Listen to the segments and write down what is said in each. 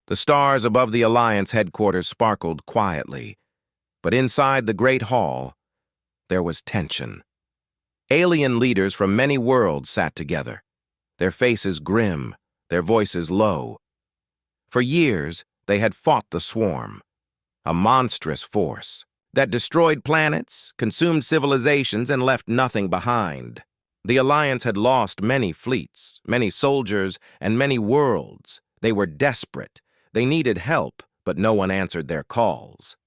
The stars above the Alliance headquarters sparkled quietly, but inside the Great Hall, there was tension. Alien leaders from many worlds sat together, their faces grim, their voices low. For years, they had fought the Swarm, a monstrous force that destroyed planets, consumed civilizations, and left nothing behind. The Alliance had lost many fleets, many soldiers, and many worlds. They were desperate. They needed help, but no one answered their calls.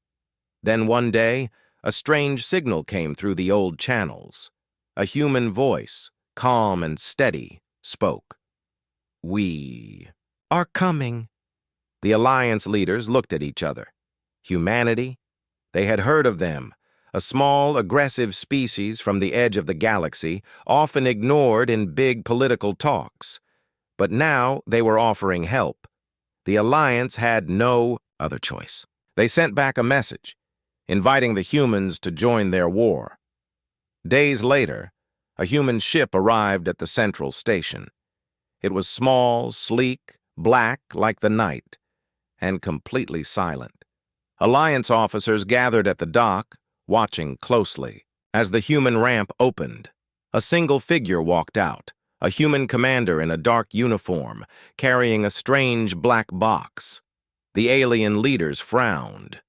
Then one day, a strange signal came through the old channels. A human voice, calm and steady, spoke. "We are coming." The Alliance leaders looked at each other. Humanity? They had heard of them, a small, aggressive species from the edge of the galaxy, often ignored in big political talks. But now they were offering help. The Alliance had no other choice. They sent back a message, inviting the humans to join their war. Days later, a human ship arrived at the central station. It was small, sleek, black like the night, and completely silent. Alliance officers gathered at the dock, watching closely. As the human ramp opened, a single figure walked out, a human commander in a dark uniform, carrying a strange black box. The alien leaders frowned.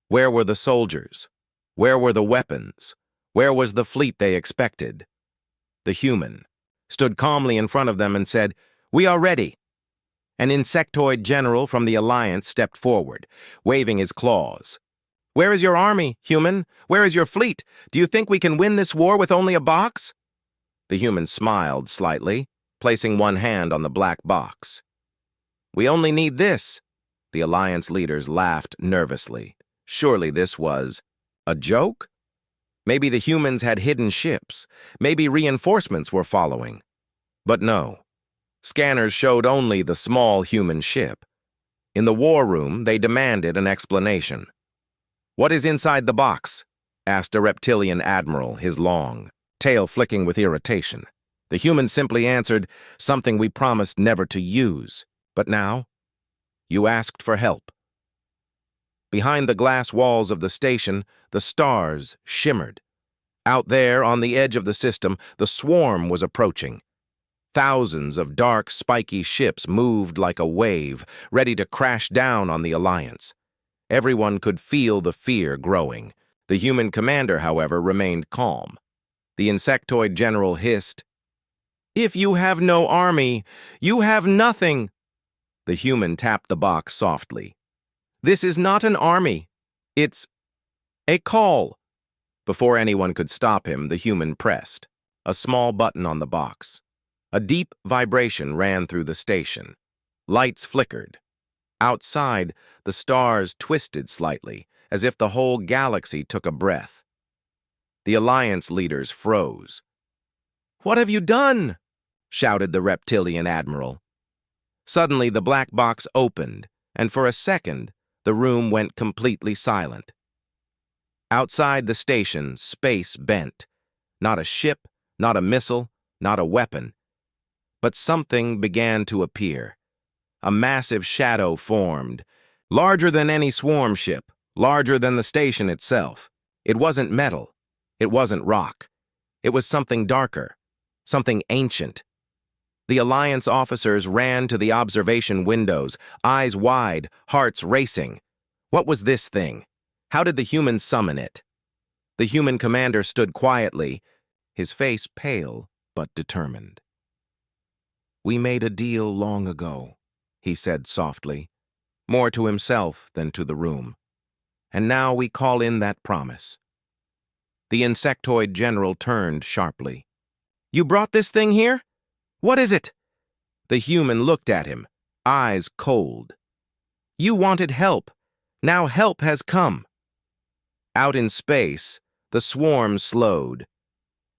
Where were the soldiers? Where were the weapons? Where was the fleet they expected? The human stood calmly in front of them and said, "We are ready." An insectoid general from the Alliance stepped forward, waving his claws. "Where is your army, human? Where is your fleet? Do you think we can win this war with only a box?" The human smiled slightly, placing one hand on the black box. "We only need this." The Alliance leaders laughed nervously. Surely this was a joke? Maybe the humans had hidden ships. Maybe reinforcements were following. But no. Scanners showed only the small human ship. In the war room, they demanded an explanation. "What is inside the box?" asked a reptilian admiral, his long tail flicking with irritation. The human simply answered, "Something we promised never to use. But now, you asked for help." Behind the glass walls of the station, the stars shimmered. Out there, on the edge of the system, the Swarm was approaching. Thousands of dark, spiky ships moved like a wave, ready to crash down on the Alliance. Everyone could feel the fear growing. The human commander, however, remained calm. The insectoid general hissed, "If you have no army, you have nothing." The human tapped the box softly. "This is not an army. It's a call." Before anyone could stop him, the human pressed a small button on the box. A deep vibration ran through the station. Lights flickered. Outside, the stars twisted slightly, as if the whole galaxy took a breath. The Alliance leaders froze. "What have you done?" shouted the reptilian admiral. Suddenly, the black box opened, and for a second, the room went completely silent. Outside the station, space bent. Not a ship, not a missile, not a weapon. But something began to appear. A massive shadow formed, larger than any swarm ship, larger than the station itself. It wasn't metal. It wasn't rock. It was something darker, something ancient. The Alliance officers ran to the observation windows, eyes wide, hearts racing. What was this thing? How did the humans summon it? The human commander stood quietly, his face pale but determined. "We made a deal long ago," he said softly, more to himself than to the room. "And now we call in that promise." The insectoid general turned sharply. "You brought this thing here? What is it?" The human looked at him, eyes cold. "You wanted help. Now help has come." Out in space, the Swarm slowed.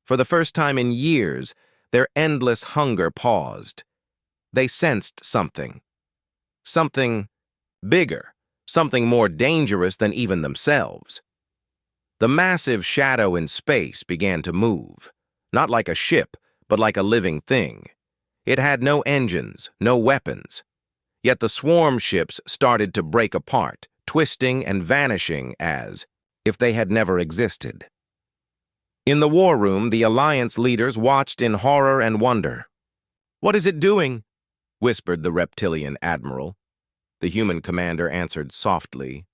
For the first time in years, their endless hunger paused. They sensed something. Something bigger, something more dangerous than even themselves. The massive shadow in space began to move, not like a ship, but like a living thing. It had no engines, no weapons. Yet the swarm ships started to break apart, twisting and vanishing as if they had never existed. In the war room, the Alliance leaders watched in horror and wonder. "What is it doing?" whispered the reptilian admiral. The human commander answered softly,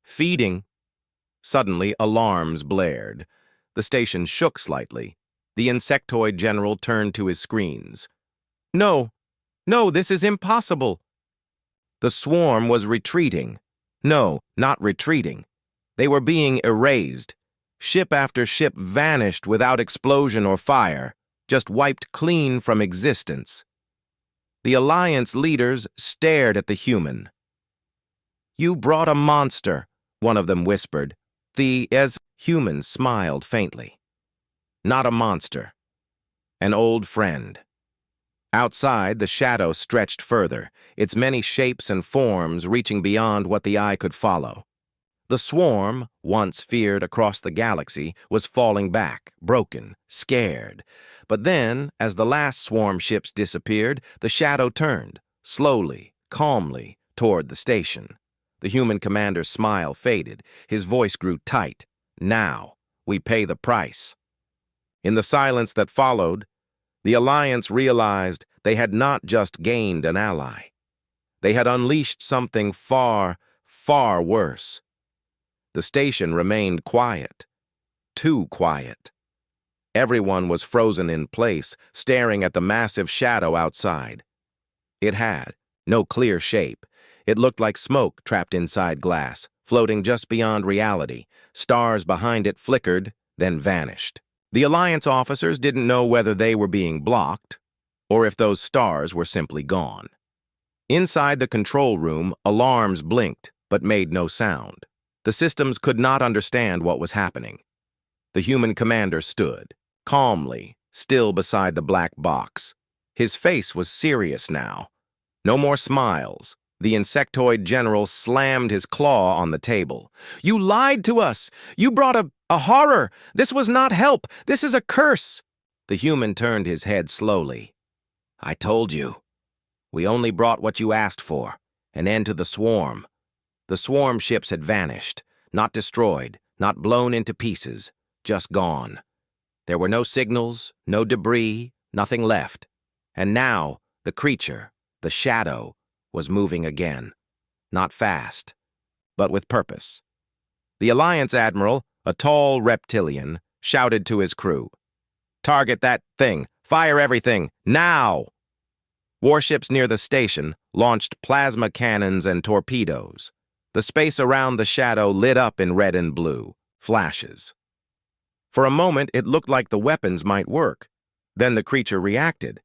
"Feeding." Suddenly, alarms blared. The station shook slightly. The insectoid general turned to his screens. "No, no, this is impossible." The swarm was retreating. No, not retreating. They were being erased. Ship after ship vanished without explosion or fire, just wiped clean from existence. The Alliance leaders stared at the human. "You brought a monster," one of them whispered. The human smiled faintly. "Not a monster. An old friend." Outside, the shadow stretched further, its many shapes and forms reaching beyond what the eye could follow. The swarm, once feared across the galaxy, was falling back, broken, scared. But then, as the last swarm ships disappeared, the shadow turned, slowly, calmly, toward the station. The human commander's smile faded. His voice grew tight. "Now, we pay the price." In the silence that followed, the Alliance realized they had not just gained an ally. They had unleashed something far, far worse. The station remained quiet. Too quiet. Everyone was frozen in place, staring at the massive shadow outside. It had no clear shape. It looked like smoke trapped inside glass, floating just beyond reality. Stars behind it flickered, then vanished. The Alliance officers didn't know whether they were being blocked or if those stars were simply gone. Inside the control room, alarms blinked but made no sound. The systems could not understand what was happening. The human commander stood, calmly, still beside the black box. His face was serious now. No more smiles. The insectoid general slammed his claw on the table. "You lied to us! You brought a horror! This was not help! This is a curse!" The human turned his head slowly. "I told you. We only brought what you asked for, an end to the swarm." The swarm ships had vanished, not destroyed, not blown into pieces, just gone. There were no signals, no debris, nothing left. And now, the creature, the shadow, was moving again. Not fast, but with purpose. The Alliance admiral, a tall reptilian, shouted to his crew, "Target that thing! Fire everything! Now!" Warships near the station launched plasma cannons and torpedoes. The space around the shadow lit up in red and blue, flashes. For a moment, it looked like the weapons might work. Then the creature reacted.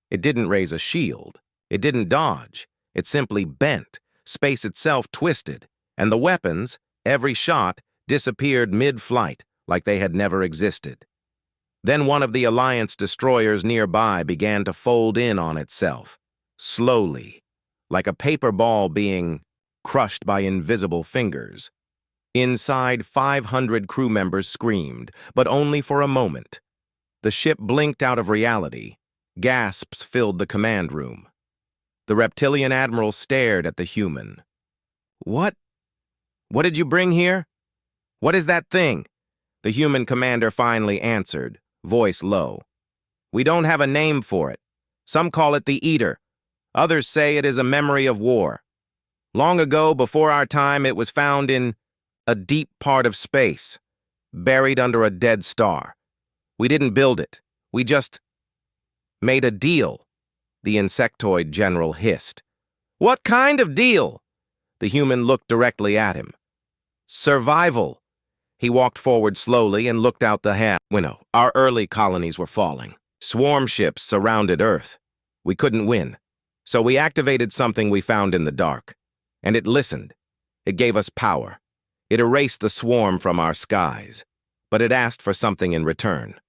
It didn't raise a shield. It didn't dodge. It simply bent. Space itself twisted. And the weapons, every shot, disappeared mid-flight, like they had never existed. Then one of the Alliance destroyers nearby began to fold in on itself, slowly, like a paper ball being crushed by invisible fingers. Inside, 500 crew members screamed, but only for a moment. The ship blinked out of reality. Gasps filled the command room. The reptilian admiral stared at the human. What did you bring here? What is that thing?" The human commander finally answered, voice low. "We don't have a name for it. Some call it the Eater. Others say it is a memory of war. Long ago, before our time, it was found in a deep part of space, buried under a dead star. We didn't build it. We just made a deal," the insectoid general hissed. "What kind of deal?" The human looked directly at him. "Survival." He walked forward slowly and looked out the window. Our early colonies were falling. Swarm ships surrounded Earth. We couldn't win. So we activated something we found in the dark. And it listened. It gave us power. It erased the swarm from our skies. But it asked for something in return.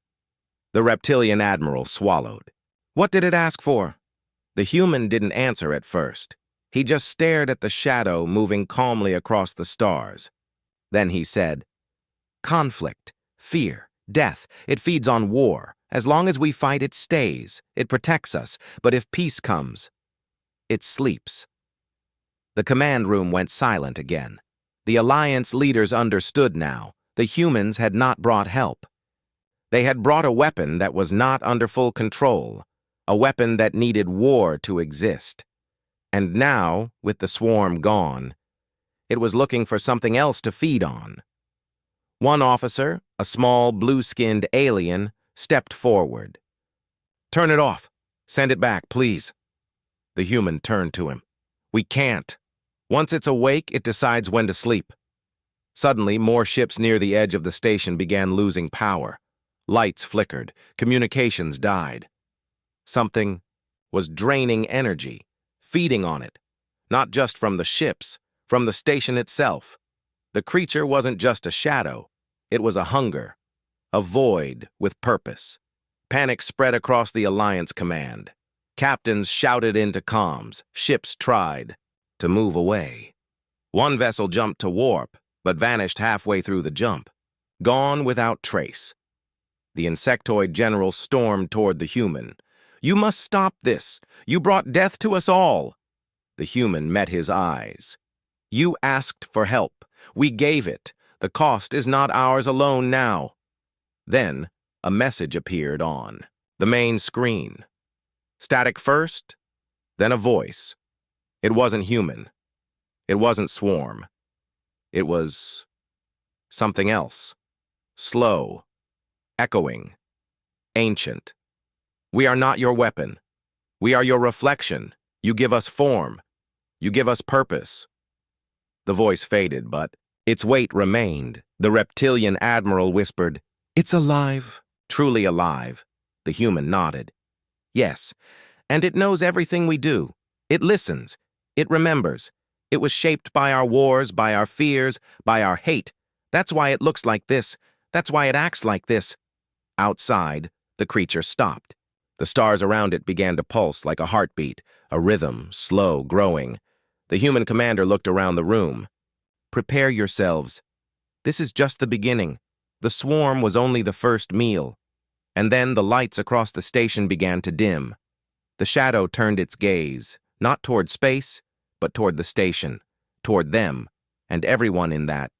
The reptilian admiral swallowed. What did it ask for? The human didn't answer at first. He just stared at the shadow moving calmly across the stars. Then he said, "Conflict, fear, death, it feeds on war. As long as we fight, it stays. It protects us. But if peace comes, it sleeps." The command room went silent again. The Alliance leaders understood now. The humans had not brought help. They had brought a weapon that was not under full control, a weapon that needed war to exist. And now, with the swarm gone, it was looking for something else to feed on. One officer, a small blue-skinned alien, stepped forward. "Turn it off. Send it back, please." The human turned to him. "We can't. Once it's awake, it decides when to sleep." Suddenly, more ships near the edge of the station began losing power. Lights flickered. Communications died. Something was draining energy, feeding on it, not just from the ships, from the station itself. The creature wasn't just a shadow. It was a hunger, a void with purpose. Panic spread across the Alliance command. Captains shouted into comms. Ships tried to move away. One vessel jumped to warp, but vanished halfway through the jump, gone without trace. The insectoid general stormed toward the human. "You must stop this. You brought death to us all." The human met his eyes. "You asked for help. We gave it. The cost is not ours alone now." Then, a message appeared on the main screen. Static first, then a voice. It wasn't human. It wasn't swarm. It was something else. Slow, echoing, ancient. "We are not your weapon. We are your reflection. You give us form. You give us purpose." The voice faded, but its weight remained. The reptilian admiral whispered, "It's alive." "Truly alive." The human nodded. "Yes, and it knows everything we do. It listens. It remembers. It was shaped by our wars, by our fears, by our hate. That's why it looks like this. That's why it acts like this." Outside, the creature stopped. The stars around it began to pulse like a heartbeat, a rhythm, slow, growing. The human commander looked around the room. "Prepare yourselves. This is just the beginning. The swarm was only the first meal." And then the lights across the station began to dim. The shadow turned its gaze, not toward space, but toward the station, toward them, and everyone in that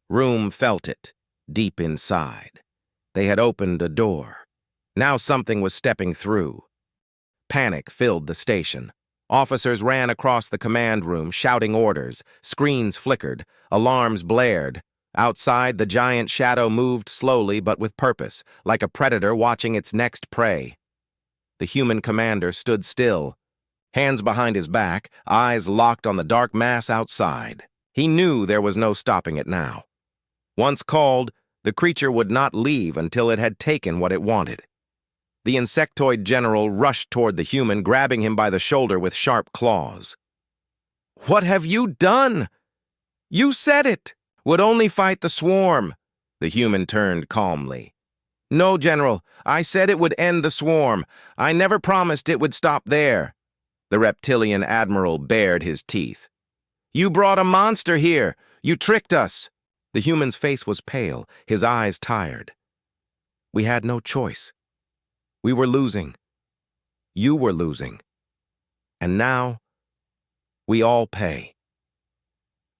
room felt it, deep inside. They had opened a door. Now something was stepping through. Panic filled the station. Officers ran across the command room, shouting orders. Screens flickered. Alarms blared. Outside, the giant shadow moved slowly but with purpose, like a predator watching its next prey. The human commander stood still, hands behind his back, eyes locked on the dark mass outside. He knew there was no stopping it now. Once called, the creature would not leave until it had taken what it wanted. The insectoid general rushed toward the human, grabbing him by the shoulder with sharp claws. "What have you done? You said it! Would only fight the swarm." The human turned calmly. "No, General, I said it would end the swarm. I never promised it would stop there." The reptilian admiral bared his teeth. "You brought a monster here. You tricked us." The human's face was pale, his eyes tired. "We had no choice. We were losing. You were losing. And now, we all pay."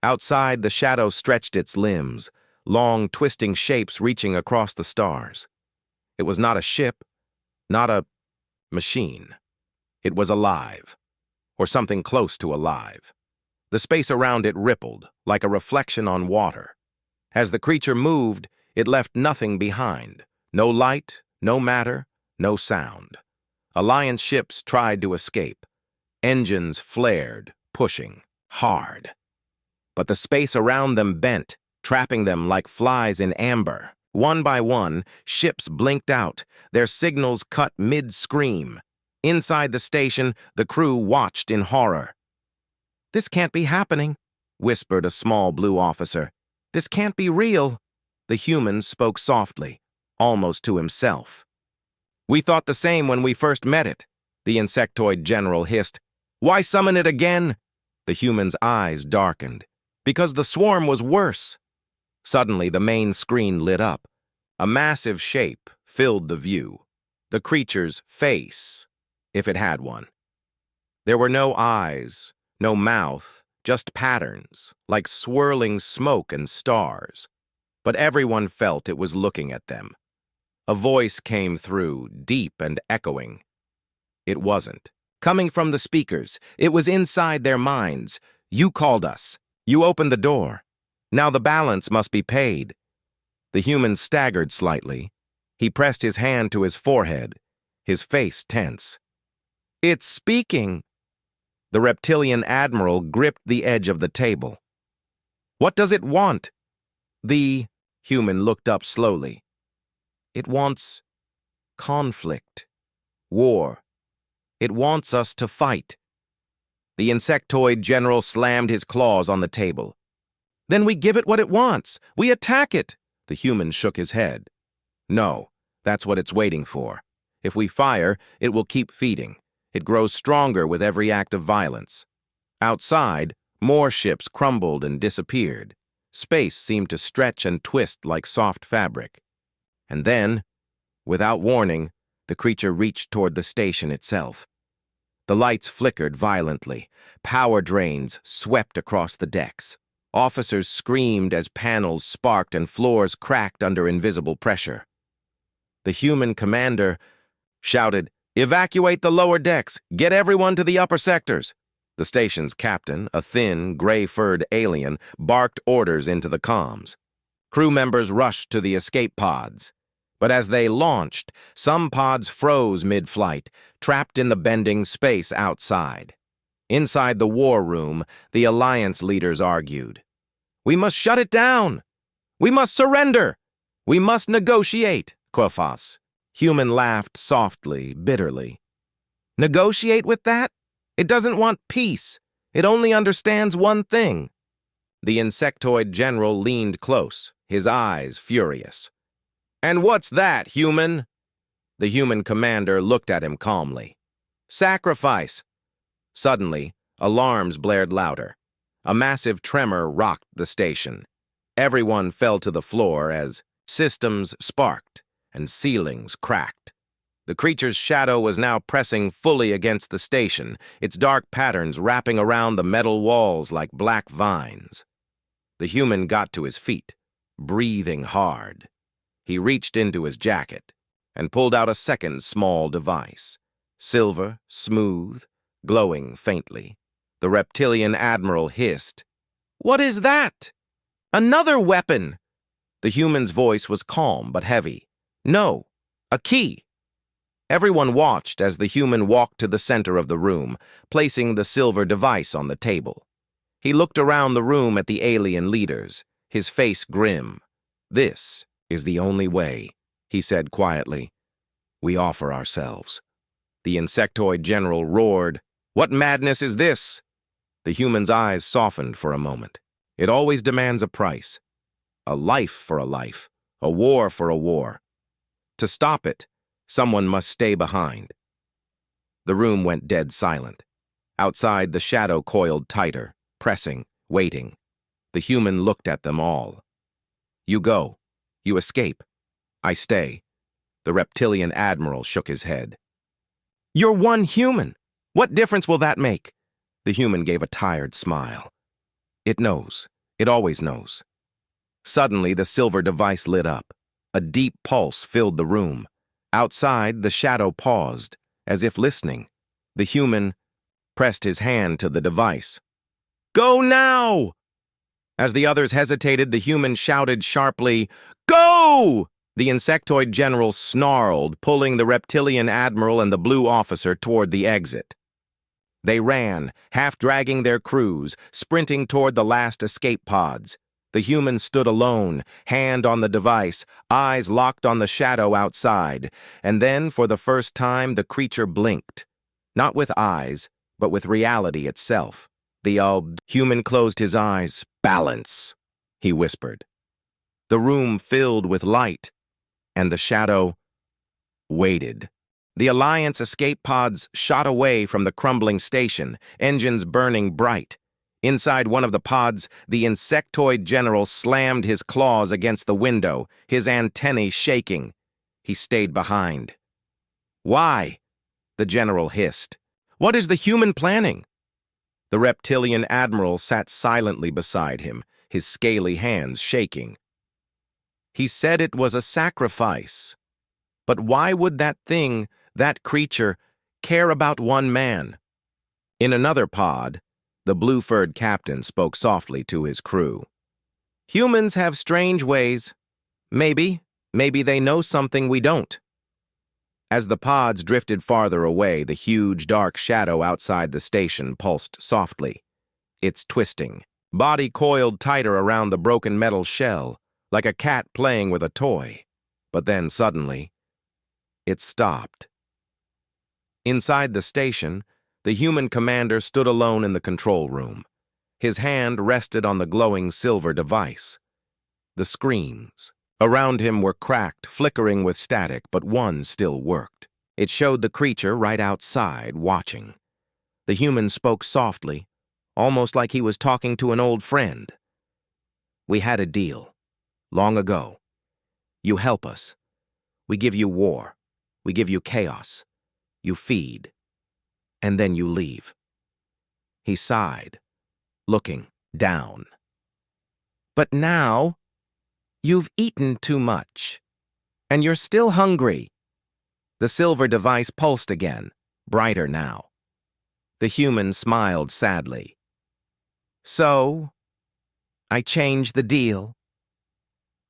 Outside, the shadow stretched its limbs, long, twisting shapes reaching across the stars. It was not a ship, not a machine. It was alive, or something close to alive. The space around it rippled, like a reflection on water. As the creature moved, it left nothing behind. No light, no matter, no sound. Alliance ships tried to escape. Engines flared, pushing hard. But the space around them bent, trapping them like flies in amber. One by one, ships blinked out, their signals cut mid-scream. Inside the station, the crew watched in horror. "This can't be happening," whispered a small blue officer. "This can't be real." The human spoke softly, almost to himself. "We thought the same when we first met it," the insectoid general hissed. "Why summon it again?" The human's eyes darkened. "Because the swarm was worse." Suddenly, the main screen lit up. A massive shape filled the view. The creature's face, if it had one. There were no eyes, no mouth, just patterns, like swirling smoke and stars. But everyone felt it was looking at them. A voice came through, deep and echoing. It wasn't. Coming from the speakers, it was inside their minds. You called us. You opened the door. Now the balance must be paid. The human staggered slightly. He pressed his hand to his forehead, his face tense. It's speaking. The reptilian admiral gripped the edge of the table. What does it want? The human looked up slowly. It wants conflict, war. It wants us to fight. The insectoid general slammed his claws on the table. Then we give it what it wants. We attack it. The human shook his head. No, that's what it's waiting for. If we fire, it will keep feeding. It grows stronger with every act of violence. Outside, more ships crumbled and disappeared. Space seemed to stretch and twist like soft fabric. And then, without warning, the creature reached toward the station itself. The lights flickered violently. Power drains swept across the decks. Officers screamed as panels sparked and floors cracked under invisible pressure. The human commander shouted, "Evacuate the lower decks! Get everyone to the upper sectors!" The station's captain, a thin, gray-furred alien, barked orders into the comms. Crew members rushed to the escape pods. But as they launched, some pods froze mid-flight, trapped in the bending space outside. Inside the war room, the Alliance leaders argued. "We must shut it down! We must surrender! We must negotiate!" Quafas. Human laughed softly, bitterly. "Negotiate with that? It doesn't want peace. It only understands one thing." The insectoid general leaned close, his eyes furious. "And what's that, human?" The human commander looked at him calmly. "Sacrifice." Suddenly, alarms blared louder. A massive tremor rocked the station. Everyone fell to the floor as systems sparked and ceilings cracked. The creature's shadow was now pressing fully against the station, its dark patterns wrapping around the metal walls like black vines. The human got to his feet, breathing hard. He reached into his jacket and pulled out a second small device, silver, smooth, glowing faintly. The reptilian admiral hissed, "What is that?" "Another weapon!" The human's voice was calm but heavy. "No, a key." Everyone watched as the human walked to the center of the room, placing the silver device on the table. He looked around the room at the alien leaders, his face grim. "This is the only way," he said quietly. "We offer ourselves." The insectoid general roared, "What madness is this?" The human's eyes softened for a moment. It always demands a price. A life for a life, a war for a war. To stop it, someone must stay behind. The room went dead silent. Outside, the shadow coiled tighter, pressing, waiting. The human looked at them all. "You go. You escape. I stay." The reptilian admiral shook his head. "You're one human. What difference will that make?" The human gave a tired smile. "It knows. It always knows." Suddenly, the silver device lit up. A deep pulse filled the room. Outside, the shadow paused, as if listening. The human pressed his hand to the device. "Go now!" As the others hesitated, the human shouted sharply, "Go!" The insectoid general snarled, pulling the reptilian admiral and the blue officer toward the exit. They ran, half dragging their crews, sprinting toward the last escape pods. The human stood alone, hand on the device, eyes locked on the shadow outside, and then, for the first time, the creature blinked. Not with eyes, but with reality itself. The human closed his eyes. "Balance," he whispered. The room filled with light, and the shadow waited. The Alliance escape pods shot away from the crumbling station, engines burning bright. Inside one of the pods, the insectoid general slammed his claws against the window, his antennae shaking. He stayed behind. "Why?" the general hissed. "What is the human planning?" The reptilian admiral sat silently beside him, his scaly hands shaking. He said it was a sacrifice. But why would that thing, that creature, care about one man? In another pod, the blue-furred captain spoke softly to his crew. Humans have strange ways. Maybe they know something we don't. As the pods drifted farther away, the huge, dark shadow outside the station pulsed softly. Its twisting, body coiled tighter around the broken metal shell, like a cat playing with a toy. But then, suddenly, it stopped. Inside the station, the human commander stood alone in the control room. His hand rested on the glowing silver device. The screens around him were cracked, flickering with static, but one still worked. It showed the creature right outside, watching. The human spoke softly, almost like he was talking to an old friend. We had a deal, long ago. You help us. We give you war. We give you chaos. You feed. And then you leave. He sighed, looking down. But now, you've eaten too much, and you're still hungry. The silver device pulsed again, brighter now. The human smiled sadly. So, I changed the deal.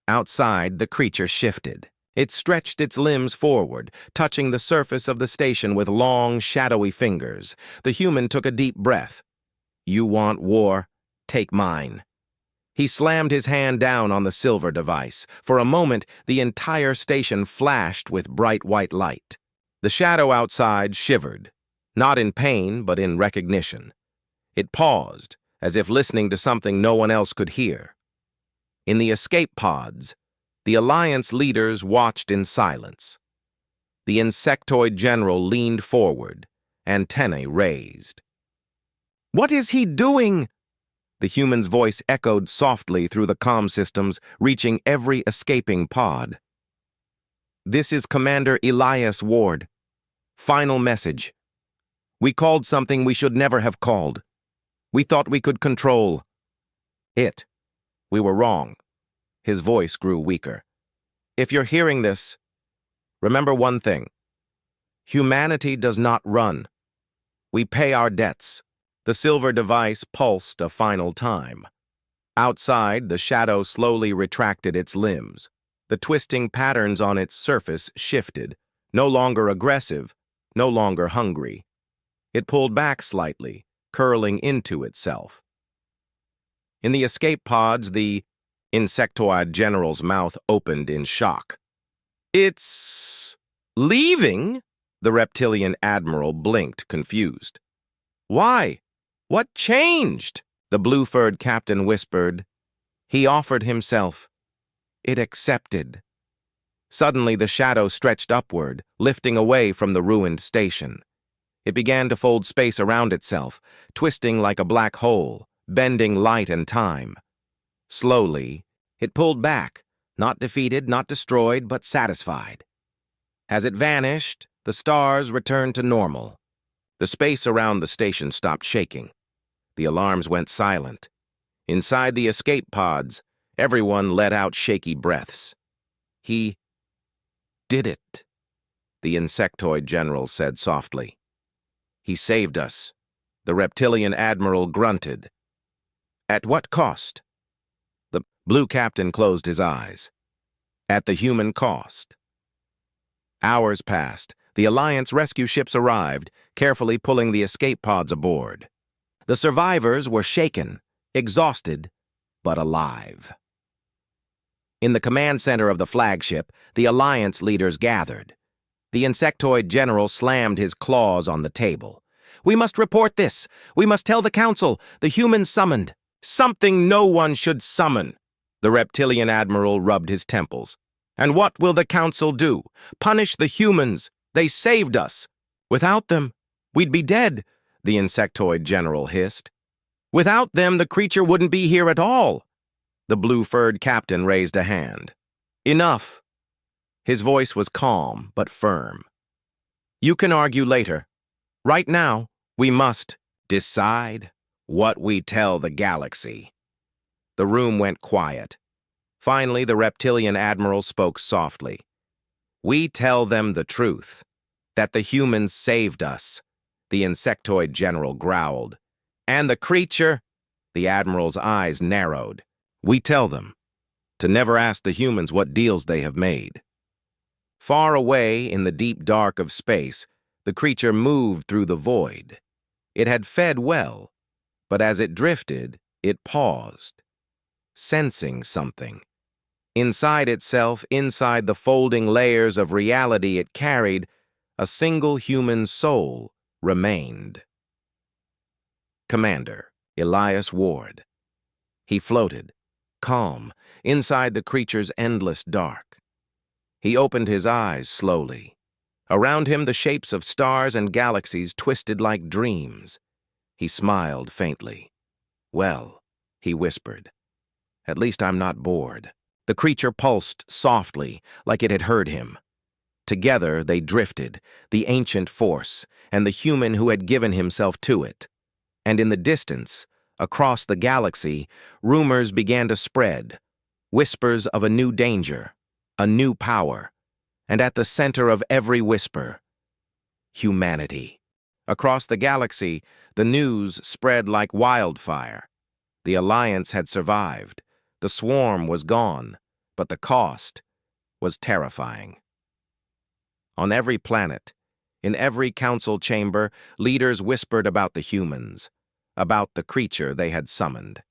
Outside, the creature shifted. It stretched its limbs forward, touching the surface of the station with long, shadowy fingers. The human took a deep breath. You want war? Take mine. He slammed his hand down on the silver device. For a moment, the entire station flashed with bright white light. The shadow outside shivered, not in pain, but in recognition. It paused, as if listening to something no one else could hear. In the escape pods, the Alliance leaders watched in silence. The insectoid general leaned forward, antennae raised. What is he doing? The human's voice echoed softly through the comm systems, reaching every escaping pod. This is Commander Elias Ward. Final message. We called something we should never have called. We thought we could control it. We were wrong. His voice grew weaker. If you're hearing this, remember one thing. Humanity does not run. We pay our debts. The silver device pulsed a final time. Outside, the shadow slowly retracted its limbs. The twisting patterns on its surface shifted, no longer aggressive, no longer hungry. It pulled back slightly, curling into itself. In the escape pods, the insectoid general's mouth opened in shock. It's leaving? The reptilian admiral blinked, confused. Why? What changed? The blue-furred captain whispered. He offered himself. It accepted. Suddenly the shadow stretched upward, lifting away from the ruined station. It began to fold space around itself, twisting like a black hole, bending light and time. Slowly, it pulled back, not defeated, not destroyed, but satisfied. As it vanished, the stars returned to normal. The space around the station stopped shaking. The alarms went silent. Inside the escape pods, everyone let out shaky breaths. He did it, the insectoid general said softly. He saved us. The reptilian admiral grunted. At what cost? The blue captain closed his eyes. At the human cost. Hours passed. The Alliance rescue ships arrived, carefully pulling the escape pods aboard. The survivors were shaken, exhausted, but alive. In the command center of the flagship, the Alliance leaders gathered. The insectoid general slammed his claws on the table. We must report this. We must tell the council. The humans summoned. Something no one should summon. The reptilian admiral rubbed his temples. And what will the council do? Punish the humans. They saved us. Without them, we'd be dead, the insectoid general hissed. Without them, the creature wouldn't be here at all. The blue-furred captain raised a hand. Enough. His voice was calm but firm. You can argue later. Right now, we must decide What we tell the galaxy. The room went quiet. Finally, the reptilian admiral spoke softly. We tell them the truth, that the humans saved us, the insectoid general growled. And the creature? The admiral's eyes narrowed. We tell them to never ask the humans what deals they have made. Far away in the deep dark of space, the creature moved through the void. It had fed well, but as it drifted, it paused, sensing something. Inside itself, inside the folding layers of reality it carried, a single human soul remained. Commander Elias Ward. He floated, calm, inside the creature's endless dark. He opened his eyes slowly. Around him, the shapes of stars and galaxies twisted like dreams. He smiled faintly. Well, he whispered, at least I'm not bored. The creature pulsed softly, like it had heard him. Together they drifted, the ancient force, and the human who had given himself to it. And in the distance, across the galaxy, rumors began to spread, whispers of a new danger, a new power, and at the center of every whisper, humanity. Across the galaxy, the news spread like wildfire. The Alliance had survived. The swarm was gone, but the cost was terrifying. On every planet, in every council chamber, leaders whispered about the humans, about the creature they had summoned,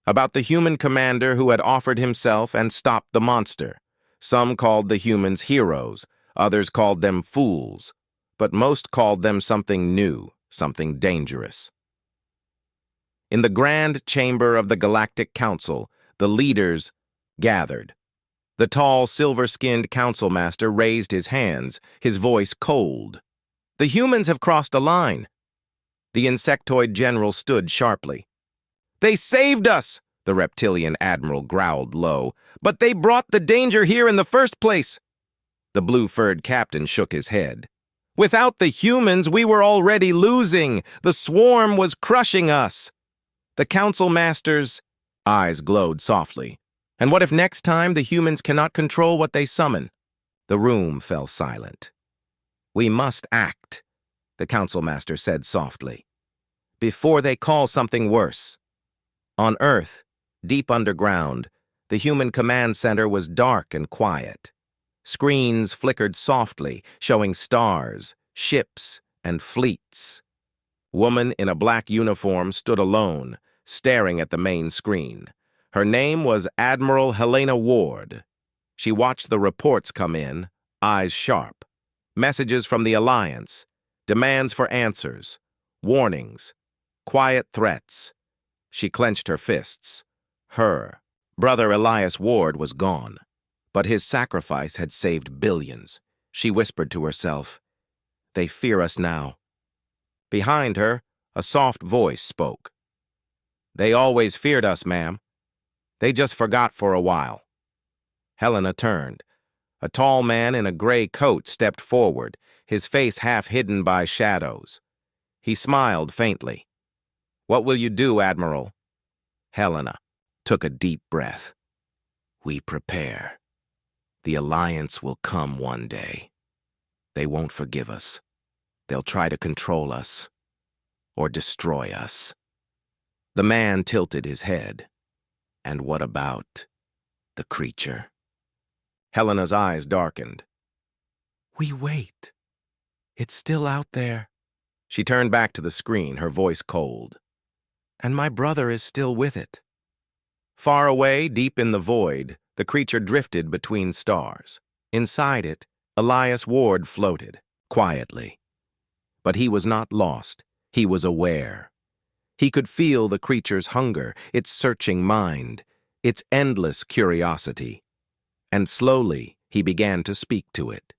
about the human commander who had offered himself and stopped the monster. Some called the humans heroes, others called them fools, but most called them something new, something dangerous. In the grand chamber of the Galactic Council, the leaders gathered. The tall, silver-skinned council master raised his hands, his voice cold. The humans have crossed a line. The insectoid general stood sharply. They saved us, the reptilian admiral growled low, but they brought the danger here in the first place. The blue-furred captain shook his head. Without the humans, we were already losing. The swarm was crushing us. The council master's eyes glowed softly. And what if next time the humans cannot control what they summon? The room fell silent. We must act, the council master said softly, before they call something worse. On Earth, deep underground, the human command center was dark and quiet. Screens flickered softly, showing stars, ships, and fleets. Woman in a black uniform stood alone, staring at the main screen. Her name was Admiral Helena Ward. She watched the reports come in, eyes sharp. Messages from the Alliance, demands for answers, warnings, quiet threats. She clenched her fists. Her brother Elias Ward was gone, but his sacrifice had saved billions. She whispered to herself, "They fear us now." Behind her, a soft voice spoke. "They always feared us, ma'am. They just forgot for a while." Helena turned. A tall man in a gray coat stepped forward, his face half hidden by shadows. He smiled faintly. "What will you do, Admiral?" Helena took a deep breath. "We prepare. The Alliance will come one day. They won't forgive us. They'll try to control us or destroy us." The man tilted his head. "And what about the creature?" Helena's eyes darkened. "We wait. It's still out there." She turned back to the screen, her voice cold. "And my brother is still with it." Far away, deep in the void, the creature drifted between stars. Inside it, Elias Ward floated, quietly. But he was not lost. He was aware. He could feel the creature's hunger, its searching mind, its endless curiosity. And slowly, he began to speak to it.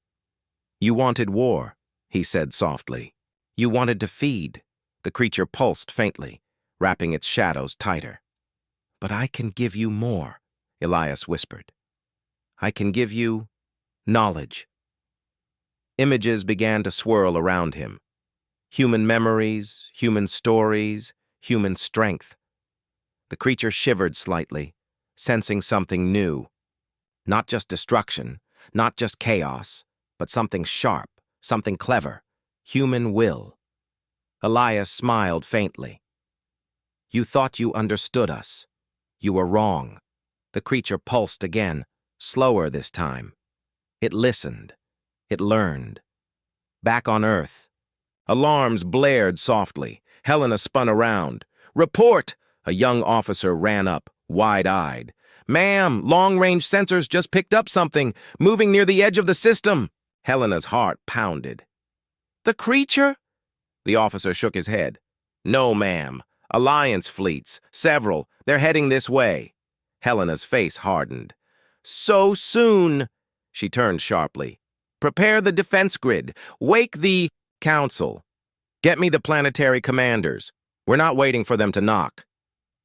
"You wanted war," he said softly. "You wanted to feed." The creature pulsed faintly, wrapping its shadows tighter. "But I can give you more," Elias whispered. "I can give you knowledge." Images began to swirl around him. Human memories, human stories, human strength. The creature shivered slightly, sensing something new. Not just destruction, not just chaos, but something sharp, something clever, human will. Elias smiled faintly. You thought you understood us. You were wrong. The creature pulsed again, slower this time. It listened. It learned. Back on Earth. Alarms blared softly. Helena spun around. Report! A young officer ran up, wide-eyed. Ma'am, long-range sensors just picked up something, moving near the edge of the system. Helena's heart pounded. The creature? The officer shook his head. No, ma'am. Alliance fleets, several. They're heading this way. Helena's face hardened. So soon! She turned sharply. Prepare the defense grid. Wake the council. Get me the planetary commanders. We're not waiting for them to knock.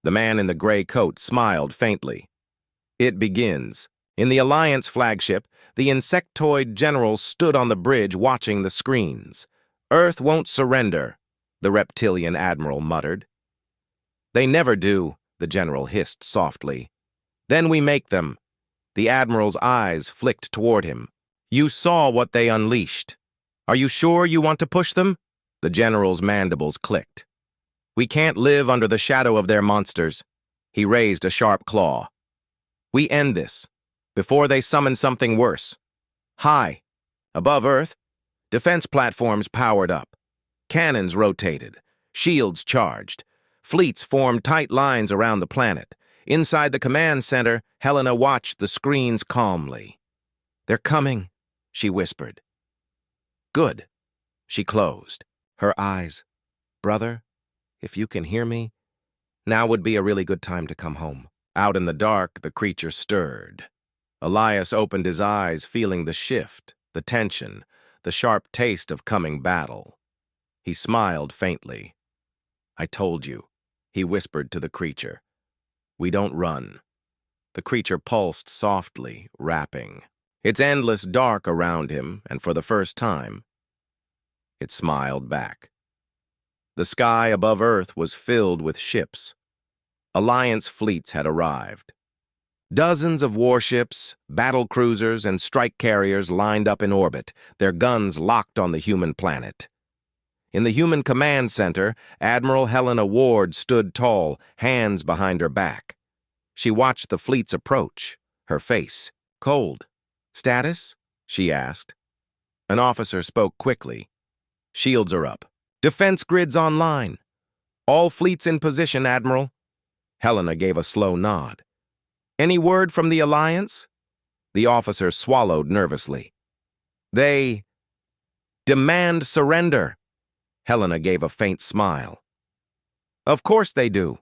The man in the gray coat smiled faintly. It begins. In the Alliance flagship, the insectoid general stood on the bridge watching the screens. Earth won't surrender, the reptilian admiral muttered. They never do, the general hissed softly. Then we make them. The admiral's eyes flicked toward him. You saw what they unleashed. Are you sure you want to push them? The general's mandibles clicked. We can't live under the shadow of their monsters. He raised a sharp claw. We end this, before they summon something worse. High, above Earth, defense platforms powered up. Cannons rotated, shields charged. Fleets formed tight lines around the planet. Inside the command center, Helena watched the screens calmly. They're coming, she whispered. Good. She closed, her eyes. Brother, if you can hear me, now would be a really good time to come home. Out in the dark, the creature stirred. Elias opened his eyes, feeling the shift, the tension, the sharp taste of coming battle. He smiled faintly. I told you, he whispered to the creature. We don't run. The creature pulsed softly, rapping. It's endless dark around him, and for the first time, it smiled back. The sky above Earth was filled with ships. Alliance fleets had arrived. Dozens of warships, battle cruisers, and strike carriers lined up in orbit, their guns locked on the human planet. In the human command center, Admiral Helena Ward stood tall, hands behind her back. She watched the fleets approach, her face cold. Status? She asked. An officer spoke quickly. Shields are up. Defense grids online. All fleets in position, Admiral. Helena gave a slow nod. Any word from the Alliance? The officer swallowed nervously. They demand surrender. Helena gave a faint smile. Of course they do.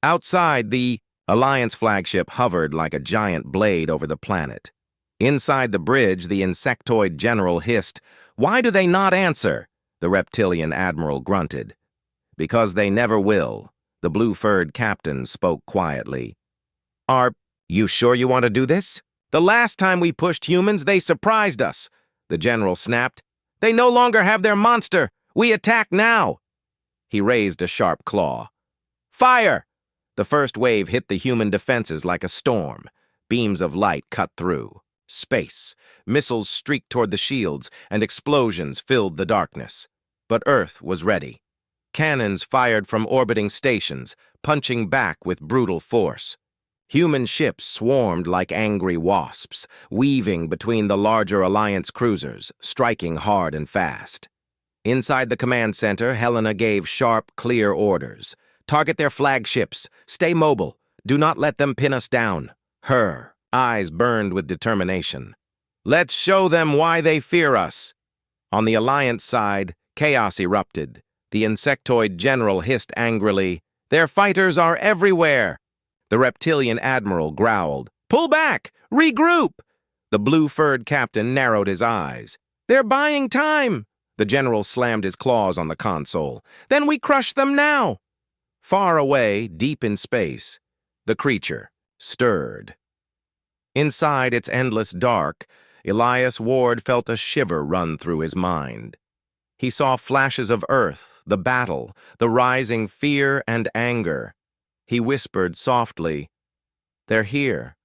Outside, the Alliance flagship hovered like a giant blade over the planet. Inside the bridge, the insectoid general hissed, Why do they not answer? The reptilian admiral grunted. Because they never will, the blue-furred captain spoke quietly. Are you sure you want to do this? The last time we pushed humans, they surprised us, the general snapped. They no longer have their monster. We attack now. He raised a sharp claw. Fire! The first wave hit the human defenses like a storm. Beams of light cut through. Space. Missiles streaked toward the shields, and explosions filled the darkness. But Earth was ready. Cannons fired from orbiting stations, punching back with brutal force. Human ships swarmed like angry wasps, weaving between the larger Alliance cruisers, striking hard and fast. Inside the command center, Helena gave sharp, clear orders. Target their flagships. Stay mobile. Do not let them pin us down. Her eyes burned with determination. Let's show them why they fear us. On the Alliance side, chaos erupted. The insectoid general hissed angrily, Their fighters are everywhere. The reptilian admiral growled, Pull back! Regroup! The blue-furred captain narrowed his eyes. They're buying time! The general slammed his claws on the console. Then we crush them now! Far away, deep in space, the creature stirred. Inside its endless dark, Elias Ward felt a shiver run through his mind. He saw flashes of Earth, the battle, the rising fear and anger. He whispered softly, "They're here."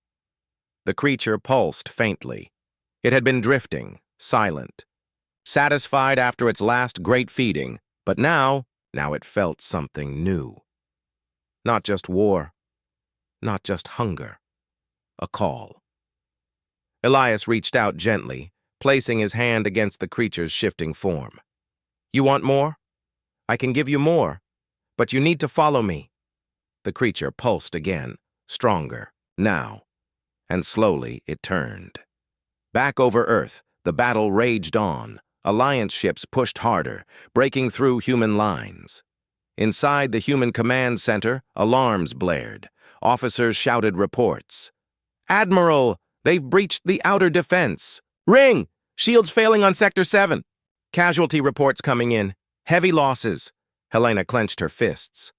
The creature pulsed faintly. It had been drifting, silent, satisfied after its last great feeding, but now it felt something new. Not just war, not just hunger, a call. Elias reached out gently, placing his hand against the creature's shifting form. "You want more? I can give you more, but you need to follow me." The creature pulsed again, stronger, now, and slowly it turned. Back over Earth, the battle raged on. Alliance ships pushed harder, breaking through human lines. Inside the human command center, alarms blared. Officers shouted reports. "Admiral, they've breached the outer defense. Ring! Shields failing on Sector 7. Casualty reports coming in. Heavy losses." Helena clenched her fists.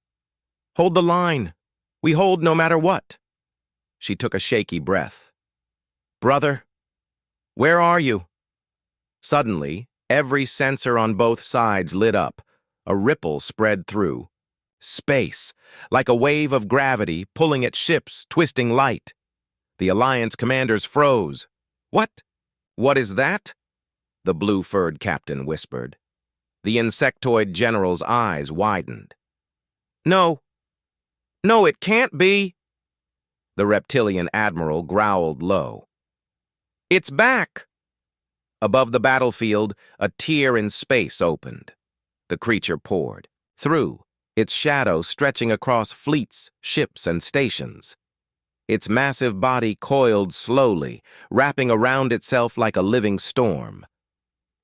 "Hold the line. We hold no matter what." She took a shaky breath. "Brother, where are you?" Suddenly, every sensor on both sides lit up. A ripple spread through. Space, like a wave of gravity, pulling at ships, twisting light. The Alliance commanders froze. "What? What is that?" the blue-furred captain whispered. The insectoid general's eyes widened. No, it can't be." The reptilian admiral growled low. "It's back." Above the battlefield, a tear in space opened. The creature poured through, its shadow stretching across fleets, ships, and stations. Its massive body coiled slowly, wrapping around itself like a living storm.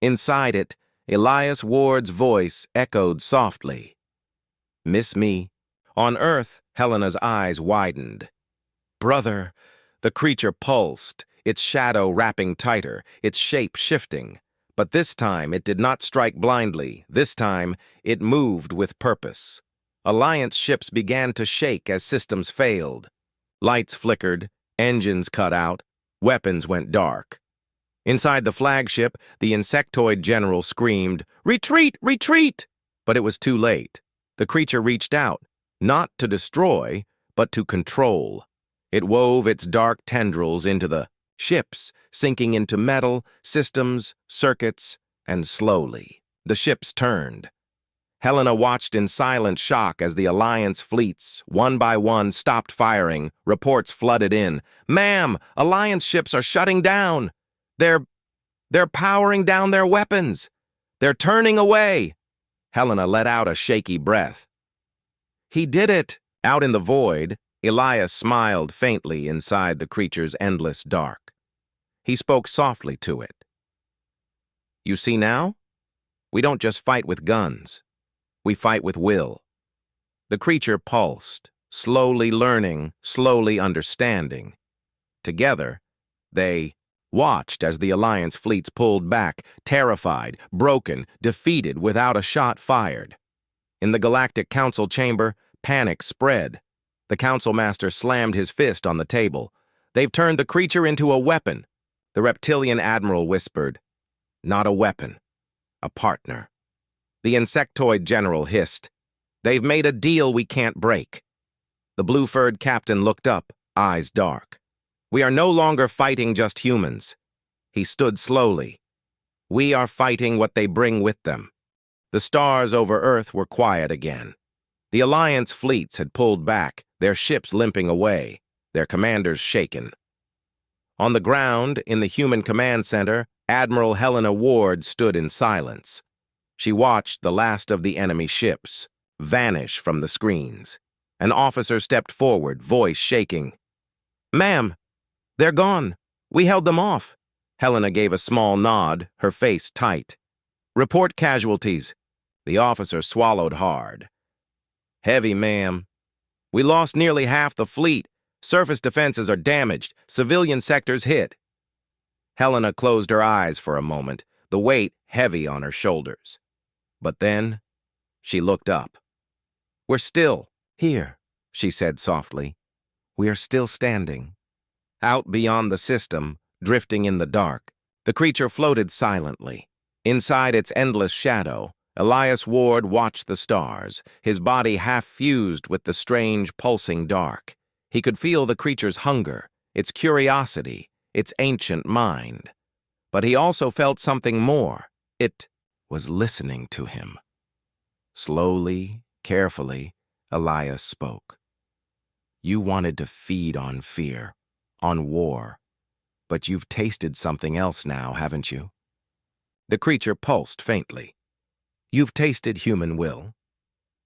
Inside it, Elias Ward's voice echoed softly. "Miss me?" On Earth, Helena's eyes widened. "Brother," the creature pulsed, its shadow wrapping tighter, its shape shifting. But this time it did not strike blindly. This time it moved with purpose. Alliance ships began to shake as systems failed. Lights flickered, engines cut out, weapons went dark. Inside the flagship, the insectoid general screamed, "Retreat! Retreat!" But it was too late. The creature reached out, not to destroy, but to control. It wove its dark tendrils into the ships, sinking into metal, systems, circuits, and slowly, the ships turned. Helena watched in silent shock as the Alliance fleets, one by one, stopped firing. Reports flooded in. "Ma'am, Alliance ships are shutting down. They're powering down their weapons. They're turning away." Helena let out a shaky breath. "He did it." Out in the void, Elias smiled faintly inside the creature's endless dark. He spoke softly to it. "You see now? We don't just fight with guns. We fight with will." The creature pulsed, slowly learning, slowly understanding. Together, they watched as the Alliance fleets pulled back, terrified, broken, defeated without a shot fired. In the Galactic Council chamber, panic spread. The Council Master slammed his fist on the table. "They've turned the creature into a weapon." The reptilian admiral whispered, "Not a weapon, a partner." The insectoid general hissed, "They've made a deal we can't break." The blue-furred captain looked up, eyes dark. "We are no longer fighting just humans." He stood slowly. "We are fighting what they bring with them." The stars over Earth were quiet again. The Alliance fleets had pulled back, their ships limping away, their commanders shaken. On the ground, in the human command center, Admiral Helena Ward stood in silence. She watched the last of the enemy ships vanish from the screens. An officer stepped forward, voice shaking. "Ma'am, they're gone. We held them off." Helena gave a small nod, her face tight. "Report casualties." The officer swallowed hard. "Heavy, ma'am. We lost nearly half the fleet. Surface defenses are damaged. Civilian sectors hit." Helena closed her eyes for a moment, the weight heavy on her shoulders. But then, she looked up. "We're still here," she said softly. "We are still standing." Out beyond the system, drifting in the dark, the creature floated silently. Inside its endless shadow, Elias Ward watched the stars, his body half fused with the strange, pulsing dark. He could feel the creature's hunger, its curiosity, its ancient mind. But he also felt something more. It was listening to him. Slowly, carefully, Elias spoke. You wanted to feed on fear, on war. But you've tasted something else now, haven't you? The creature pulsed faintly. You've tasted human will.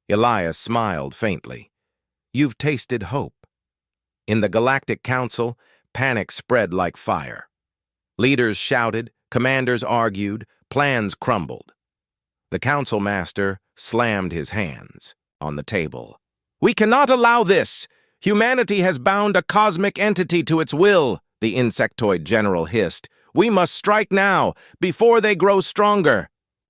Elias smiled faintly. You've tasted hope. In the Galactic Council, panic spread like fire. Leaders shouted, commanders argued, plans crumbled. The council master slammed his hands on the table. We cannot allow this! Humanity has bound a cosmic entity to its will, the insectoid general hissed. We must strike now, before they grow stronger.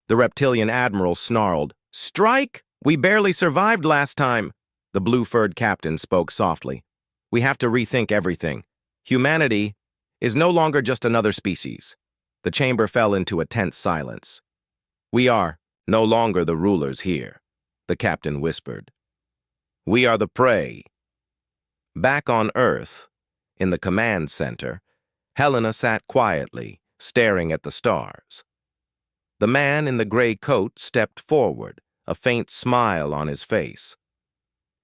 The reptilian admiral snarled. Strike? We barely survived last time. The blue-furred captain spoke softly. We have to rethink everything. Humanity is no longer just another species. The chamber fell into a tense silence. We are no longer the rulers here, the captain whispered. We are the prey. Back on Earth, in the command center, Helena sat quietly, staring at the stars. The man in the gray coat stepped forward, a faint smile on his face.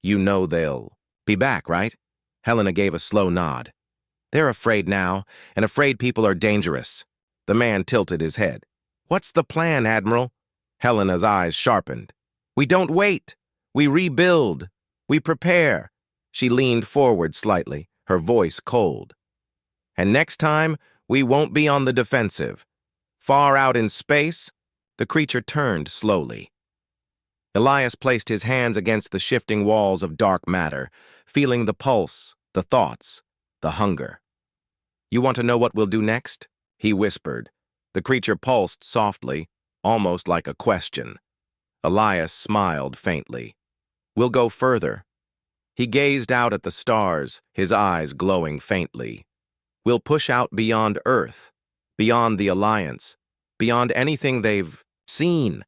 You know they'll be back, right? Helena gave a slow nod. They're afraid now, and afraid people are dangerous. The man tilted his head. What's the plan, Admiral? Helena's eyes sharpened. We don't wait. We rebuild. We prepare. She leaned forward slightly, her voice cold. And next time, we won't be on the defensive. Far out in space, the creature turned slowly. Elias placed his hands against the shifting walls of dark matter, feeling the pulse, the thoughts, the hunger. You want to know what we'll do next? He whispered. The creature pulsed softly, almost like a question. Elias smiled faintly. We'll go further. He gazed out at the stars, his eyes glowing faintly. We'll push out beyond Earth, beyond the Alliance, beyond anything they've seen.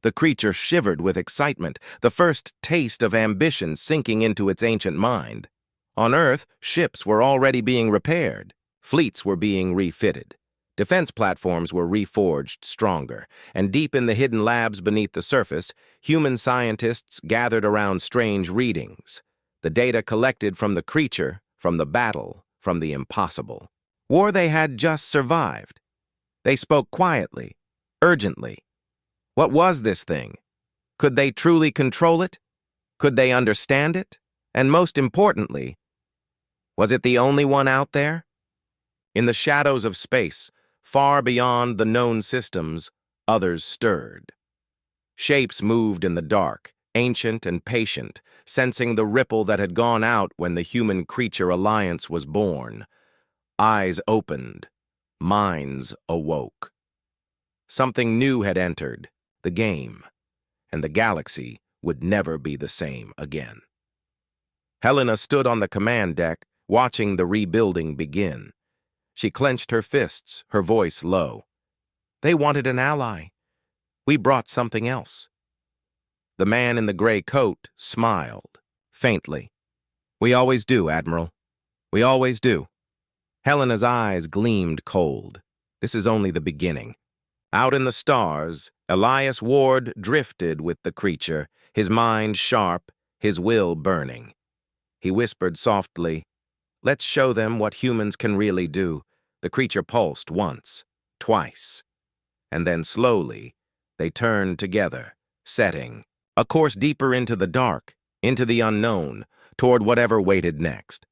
The creature shivered with excitement, the first taste of ambition sinking into its ancient mind. On Earth, ships were already being repaired. Fleets were being refitted. Defense platforms were reforged stronger, and deep in the hidden labs beneath the surface, human scientists gathered around strange readings. The data collected from the creature, from the battle, from the impossible. War they had just survived. They spoke quietly, urgently. What was this thing? Could they truly control it? Could they understand it? And most importantly, was it the only one out there? In the shadows of space, far beyond the known systems, others stirred. Shapes moved in the dark, ancient and patient, sensing the ripple that had gone out when the human-creature alliance was born. Eyes opened, minds awoke. Something new had entered, the game, and the galaxy would never be the same again. Helena stood on the command deck, watching the rebuilding begin. She clenched her fists, her voice low. They wanted an ally. We brought something else. The man in the gray coat smiled, faintly. We always do, Admiral. We always do. Helena's eyes gleamed cold. This is only the beginning. Out in the stars, Elias Ward drifted with the creature, his mind sharp, his will burning. He whispered softly, Let's show them what humans can really do. The creature pulsed once, twice. And then slowly, they turned together, setting a course deeper into the dark, into the unknown, toward whatever waited next.